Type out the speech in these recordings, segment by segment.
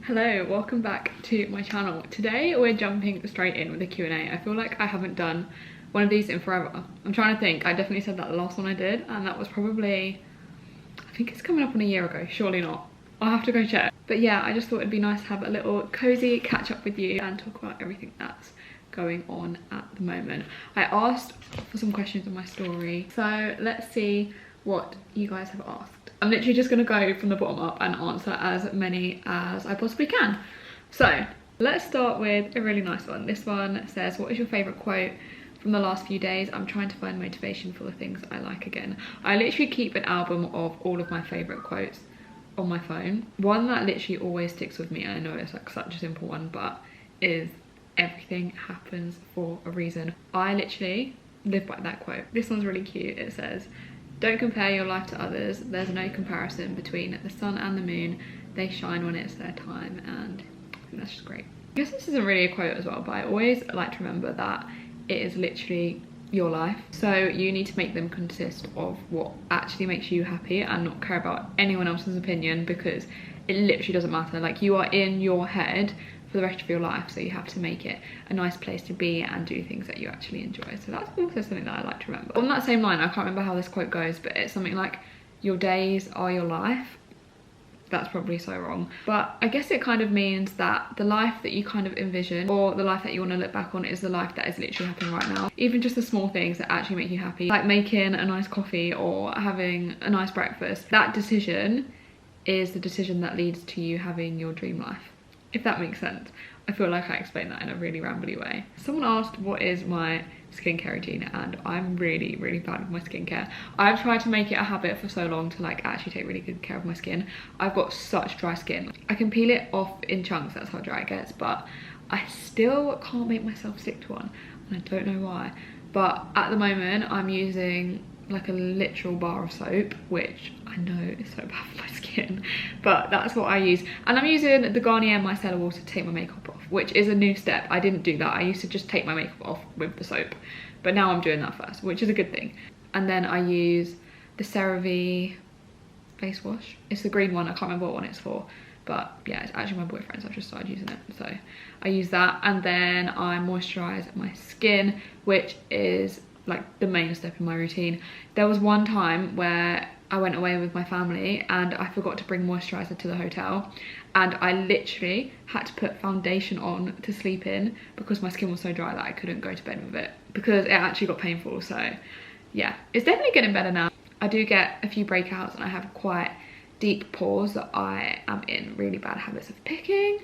Hello, welcome back to my channel. Today we're jumping straight in with a Q&A. I feel like I haven't done one of these in forever. I'm trying to think. I definitely said that the last one I did, and that was probably, I think it's coming up on a year ago. Surely not. I'll have to go check. But yeah, I just thought it'd be nice to have a little cozy catch up with you and talk about everything that's going on at the moment. I asked for some questions on my story, so let's see what you guys have asked. I'm literally just gonna go from the bottom up and answer as many as I possibly can. So let's start with a really nice one. This one says, what is your favorite quote from the last few days? I'm trying to find motivation for the things I like again. I literally keep an album of all of my favorite quotes on my phone. One that literally always sticks with me, I know it's like such a simple one, but is everything happens for a reason. I literally live by that quote. This one's really cute. It says, don't compare your life to others. There's no comparison between the sun and the moon. They shine when it's their time, and I think that's just great. I guess this isn't really a quote as well, but I always like to remember that it is literally your life. So you need to make them consist of what actually makes you happy and not care about anyone else's opinion, because it literally doesn't matter. Like, you are in your head for the rest of your life, so you have to make it a nice place to be and do things that you actually enjoy. So that's also something that I like to remember. On that same line, I can't remember how this quote goes, but it's something like, your days are your life. That's probably so wrong, but I guess it kind of means that the life that you kind of envision, or the life that you want to look back on, is the life that is literally happening right now. Even just the small things that actually make you happy, like making a nice coffee or having a nice breakfast. That decision is the decision that leads to you having your dream life, if that makes sense. I feel like I explained that in a really rambly way. Someone asked what is my skincare routine, and I'm really bad with my skincare. I've tried to make it a habit for so long to like actually take really good care of my skin. I've got such dry skin. I can peel it off in chunks, that's how dry it gets, but I still can't make myself stick to one, and I don't know why. But at the moment I'm using like a literal bar of soap, which I know is so bad for my skin, but that's what I use. And I'm using the Garnier Micellar Water to take my makeup off, which is a new step. I didn't do that. I used to just take my makeup off with the soap, but now I'm doing that first, which is a good thing. And then I use the CeraVe face wash. It's the green one. I can't remember what one it's for, but yeah, it's actually my boyfriend's. I've just started using it, so I use that. And then I moisturize my skin, which is like the main step in my routine. There was one time where I went away with my family and I forgot to bring moisturizer to the hotel, and I literally had to put foundation on to sleep in because my skin was so dry that I couldn't go to bed with it, because it actually got painful. So yeah, it's definitely getting better now. I do get a few breakouts and I have quite deep pores that I am in really bad habits of picking,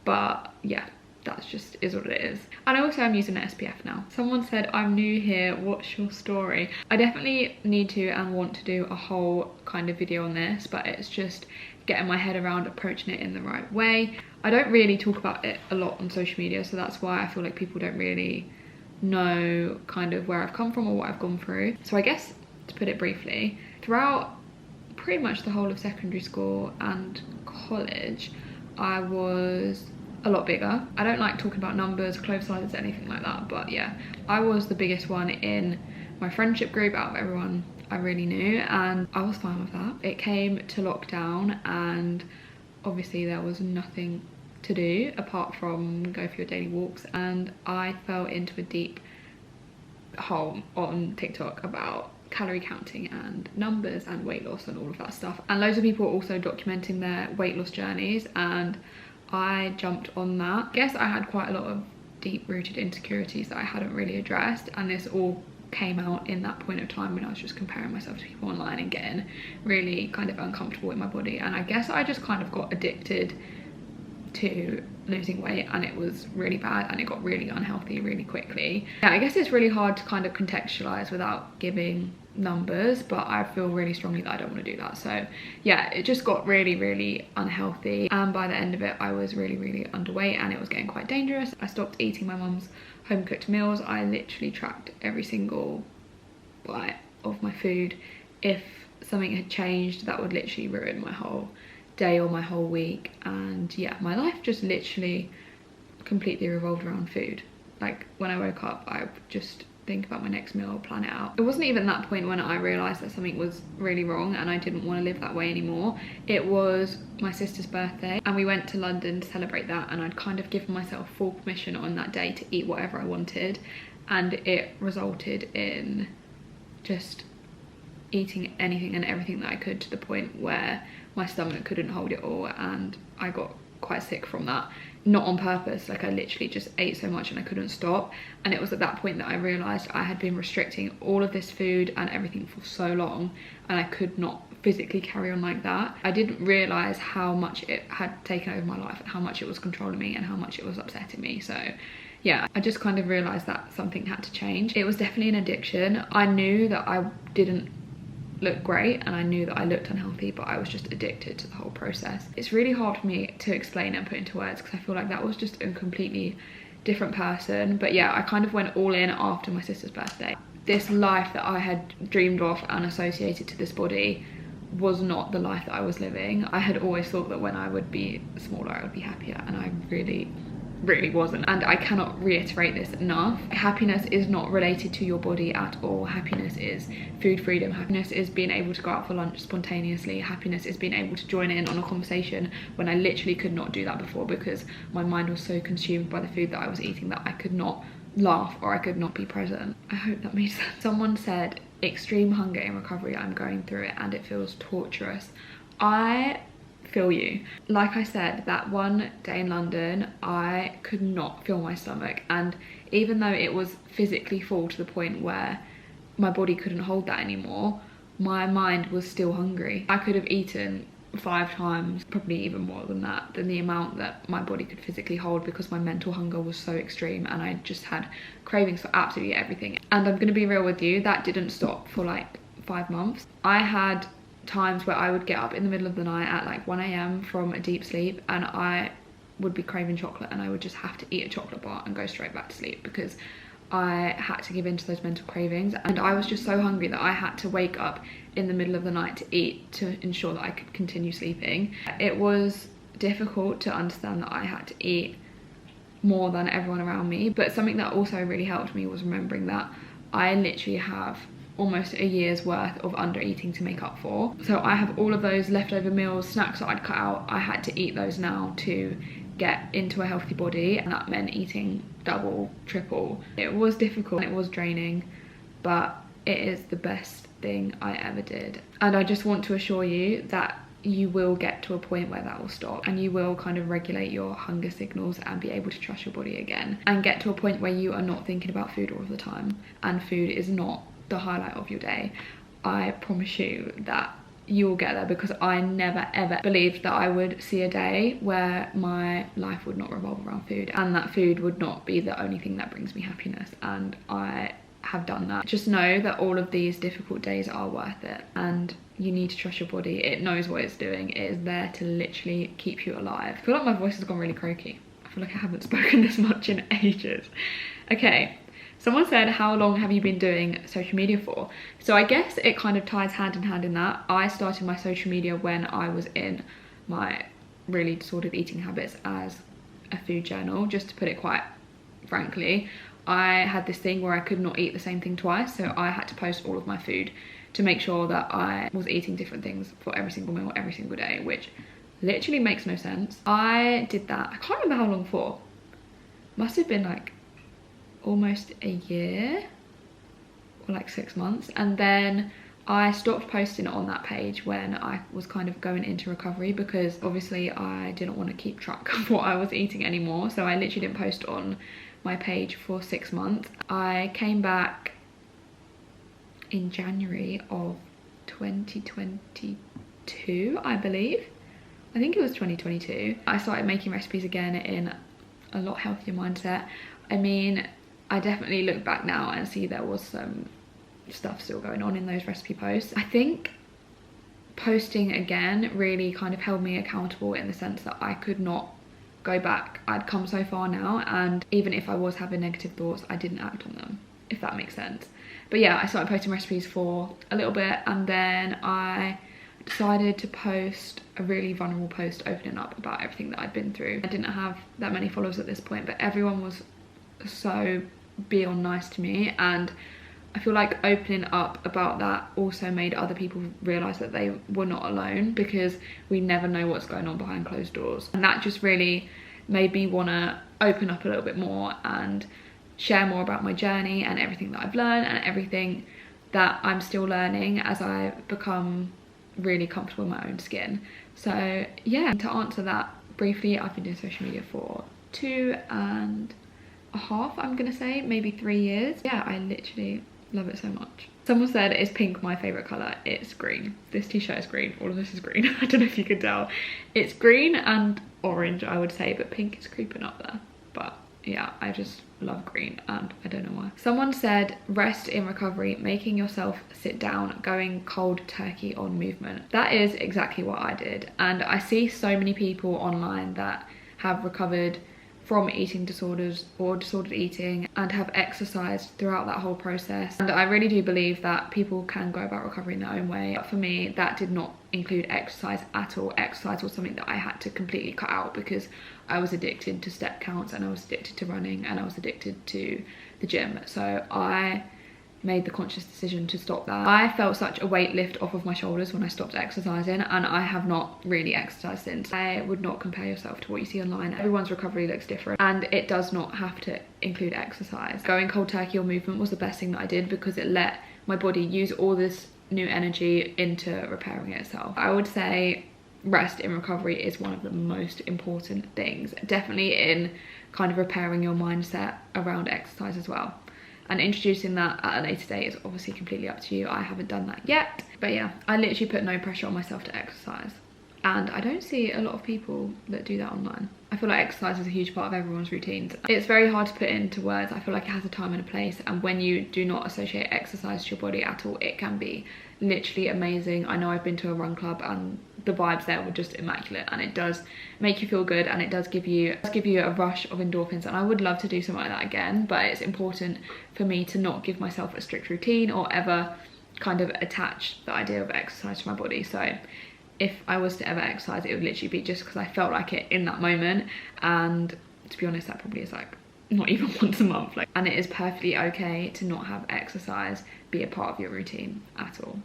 but yeah, that's just is what it is. And I also am using an SPF now. Someone said, I'm new here, what's your story? I definitely need to and want to do a whole kind of video on this, but it's just getting my head around approaching it in the right way. I don't really talk about it a lot on social media, so that's why I feel like people don't really know kind of where I've come from or what I've gone through. So I guess, to put it briefly, throughout pretty much the whole of secondary school and college, I was a lot bigger. I don't like talking about numbers, clothes sizes, anything like that, but yeah, I was the biggest one in my friendship group out of everyone I really knew, and I was fine with that. It came to lockdown and obviously there was nothing to do apart from go for your daily walks, and I fell into a deep hole on TikTok about calorie counting and numbers and weight loss and all of that stuff, and loads of people were also documenting their weight loss journeys, and I jumped on that. I guess I had quite a lot of deep-rooted insecurities that I hadn't really addressed, and this all came out in that point of time when I was just comparing myself to people online and getting really kind of uncomfortable with my body. And I guess I just kind of got addicted to losing weight, and it was really bad and it got really unhealthy really quickly. Yeah, I guess it's really hard to kind of contextualize without giving numbers, but I feel really strongly that I don't want to do that. So yeah, it just got really unhealthy, and by the end of it I was really underweight and it was getting quite dangerous. I stopped eating my mum's home cooked meals. I literally tracked every single bite of my food. If something had changed, that would literally ruin my whole day or my whole week. And yeah, my life just literally completely revolved around food. Like, when I woke up, I just think about my next meal, plan it out. It wasn't even that point when I realised that something was really wrong and I didn't want to live that way anymore. It was my sister's birthday and we went to London to celebrate that, and I'd kind of given myself full permission on that day to eat whatever I wanted, and it resulted in just eating anything and everything that I could, to the point where my stomach couldn't hold it all and I got quite sick from that. Not on purpose, like I literally just ate so much and I couldn't stop. And it was at that point that I realised I had been restricting all of this food and everything for so long, and I could not physically carry on like that. I didn't realise how much it had taken over my life and how much it was controlling me and how much it was upsetting me. So yeah, I just kind of realised that something had to change. It was definitely an addiction. I knew that I didn't look great and I knew that I looked unhealthy, but I was just addicted to the whole process. It's really hard for me to explain and put into words because I feel like that was just a completely different person. But yeah, I kind of went all in after my sister's birthday. This life that I had dreamed of and associated to this body was not the life that I was living. I had always thought that when I would be smaller I would be happier, and I really wasn't. And I cannot reiterate this enough. Happiness is not related to your body at all. Happiness is food freedom. Happiness is being able to go out for lunch spontaneously. Happiness is being able to join in on a conversation when I literally could not do that before, because my mind was so consumed by the food that I was eating that I could not laugh or I could not be present. I hope that made sense. Someone said, extreme hunger in recovery, I'm going through it and it feels torturous. I feel you. Like I said, that one day in London I could not feel my stomach, and even though it was physically full to the point where my body couldn't hold that anymore, my mind was still hungry. I could have eaten 5 times, probably even more than that, than the amount that my body could physically hold, because my mental hunger was so extreme and I just had cravings for absolutely everything. And I'm gonna be real with you, that didn't stop for like 5 months. I had times where I would get up in the middle of the night at like 1 AM from a deep sleep, and I would be craving chocolate and I would just have to eat a chocolate bar and go straight back to sleep because I had to give in to those mental cravings. And I was just so hungry that I had to wake up in the middle of the night to eat to ensure that I could continue sleeping. It was difficult to understand that I had to eat more than everyone around me, but something that also really helped me was remembering that I literally have almost a year's worth of under eating to make up for. So I have all of those leftover meals, snacks that I'd cut out. I had to eat those now to get into a healthy body, and that meant eating double, triple. It was difficult and it was draining, but it is the best thing I ever did. And I just want to assure you that you will get to a point where that will stop, and you will kind of regulate your hunger signals and be able to trust your body again, and get to a point where you are not thinking about food all of the time and food is not the highlight of your day. I promise you that you will get there, because I never ever believed that I would see a day where my life would not revolve around food and that food would not be the only thing that brings me happiness, and I have done that. Just know that all of these difficult days are worth it, and you need to trust your body. It knows what it's doing. It is there to literally keep you alive. I feel like my voice has gone really croaky. I feel like I haven't spoken this much in ages. Okay. Someone said, how long have you been doing social media for? So I guess it kind of ties hand in hand in that. I started my social media when I was in my really disordered eating habits as a food journal, just to put it quite frankly. I had this thing where I could not eat the same thing twice, so I had to post all of my food to make sure that I was eating different things for every single meal, every single day, which literally makes no sense. I did that, I can't remember how long for. Must have been like almost a year or like 6 months, and then I stopped posting on that page when I was kind of going into recovery, because obviously I didn't want to keep track of what I was eating anymore. So I literally didn't post on my page for 6 months. I came back in January of 2022, I believe. I think it was 2022. I started making recipes again in a lot healthier mindset. I mean, I definitely look back now and see there was some stuff still going on in those recipe posts. I think posting again really kind of held me accountable, in the sense that I could not go back. I'd come so far now, and even if I was having negative thoughts, I didn't act on them, if that makes sense. But yeah, I started posting recipes for a little bit, and then I decided to post a really vulnerable post opening up about everything that I'd been through. I didn't have that many followers at this point, but everyone was so be on nice to me, and I feel like opening up about that also made other people realise that they were not alone, because we never know what's going on behind closed doors. And that just really made me want to open up a little bit more and share more about my journey and everything that I've learned and everything that I'm still learning as I become really comfortable in my own skin. So yeah, to answer that briefly, I've been doing social media for 2.5, I'm gonna say, maybe 3 years. Yeah, I literally love it so much. Someone said, is pink my favourite colour? It's green. This t-shirt is green, all of this is green. I don't know if you can tell. It's green and orange, I would say, but pink is creeping up there. But yeah, I just love green and I don't know why. Someone said, rest in recovery, making yourself sit down, going cold turkey on movement. That is exactly what I did. And I see so many people online that have recovered from eating disorders or disordered eating and have exercised throughout that whole process. And I really do believe that people can go about recovery in their own way. But for me, that did not include exercise at all. Exercise was something that I had to completely cut out because I was addicted to step counts and I was addicted to running and I was addicted to the gym. So I made the conscious decision to stop that. I felt such a weight lift off of my shoulders when I stopped exercising, and I have not really exercised since. I would not compare yourself to what you see online. Everyone's recovery looks different and it does not have to include exercise. Going cold turkey or movement was the best thing that I did because it let my body use all this new energy into repairing itself. I would say rest in recovery is one of the most important things, definitely in kind of repairing your mindset around exercise as well. And introducing that at a later date is obviously completely up to you. I haven't done that yet. But yeah, I literally put no pressure on myself to exercise. And I don't see a lot of people that do that online. I feel like exercise is a huge part of everyone's routines. It's very hard to put into words. I feel like it has a time and a place. And when you do not associate exercise to your body at all, it can be literally amazing. I know I've been to a run club and the vibes there were just immaculate, and it does make you feel good and it does give you a rush of endorphins, and I would love to do something like that again. But it's important for me to not give myself a strict routine or ever kind of attach the idea of exercise to my body. So if I was to ever exercise, it would literally be just because I felt like it in that moment, and to be honest, that probably is like not even once a month. And it is perfectly okay to not have exercise be a part of your routine at all.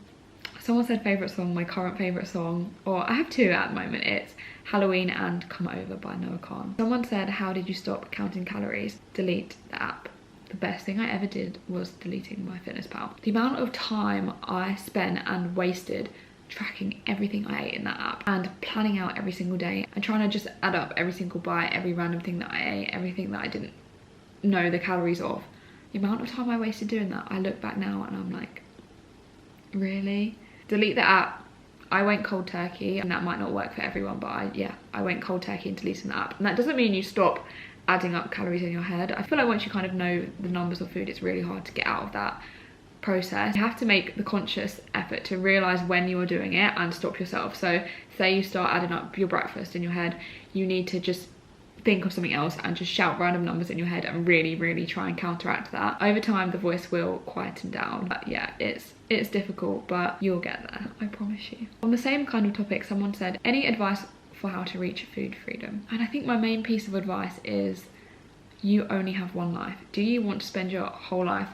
Someone said favourite song. My current favourite song, or I have two at the moment, it's Halloween and Come Over by Noah Kahan. Someone said, how did you stop counting calories? Delete the app. The best thing I ever did was deleting MyFitnessPal. The amount of time I spent and wasted tracking everything I ate in that app and planning out every single day and trying to just add up every single bite, every random thing that I ate, everything that I didn't know the calories of. The amount of time I wasted doing that, I look back now and I'm like, really? Delete the app. I went cold turkey, and that might not work for everyone, but I went cold turkey and deleting the app. And that doesn't mean you stop adding up calories in your head. I feel like once you kind of know the numbers of food, it's really hard to get out of that process. You have to make the conscious effort to realize when you are doing it and stop yourself. So say you start adding up your breakfast in your head, you need to just think of something else and just shout random numbers in your head and really try and counteract that. Over time the voice will quieten down, but yeah, it's difficult, but you'll get there, I promise you. On the same kind of topic, someone said, any advice for how to reach food freedom? And I think my main piece of advice is, you only have one life. Do you want to spend your whole life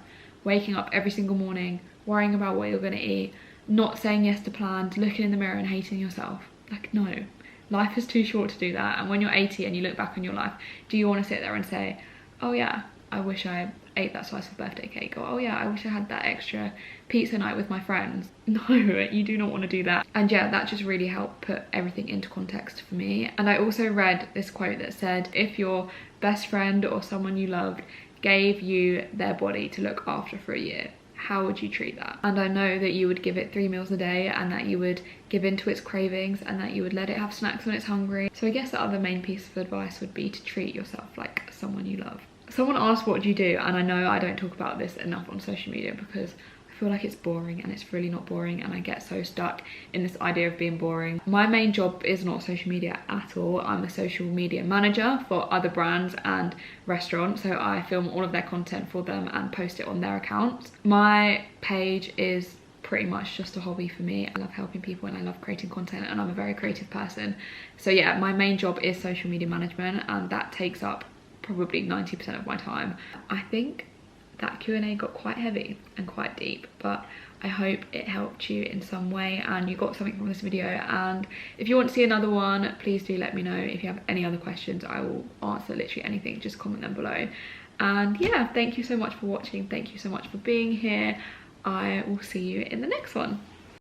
waking up every single morning worrying about what you're going to eat, not saying yes to plans, looking in the mirror and hating yourself? Like, no. Life is too short to do that. And when you're 80 and you look back on your life, do you want to sit there and say, oh yeah, I wish I ate that slice of birthday cake, or oh yeah, I wish I had that extra pizza night with my friends? No, you do not want to do that. And yeah, that just really helped put everything into context for me. And I also read this quote that said, if your best friend or someone you loved gave you their body to look after for a year, how would you treat that? And I know that you would give it 3 meals a day, and that you would give in to its cravings, and that you would let it have snacks when it's hungry. So I guess the other main piece of advice would be to treat yourself like someone you love. Someone asked, what do you do? And I know I don't talk about this enough on social media because I feel like it's boring, and it's really not boring, and I get so stuck in this idea of being boring. My main job is not social media at all. I'm a social media manager for other brands and restaurants, so I film all of their content for them and post it on their accounts. My page is pretty much just a hobby for me. I love helping people and I love creating content, and I'm a very creative person. So yeah, my main job is social media management, and that takes up probably 90% of my time. I think that Q&A got quite heavy and quite deep, but I hope it helped you in some way and you got something from this video. And if you want to see another one, please do let me know. If you have any other questions, I will answer literally anything, just comment them below. And yeah, thank you so much for watching, thank you so much for being here. I will see you in the next one.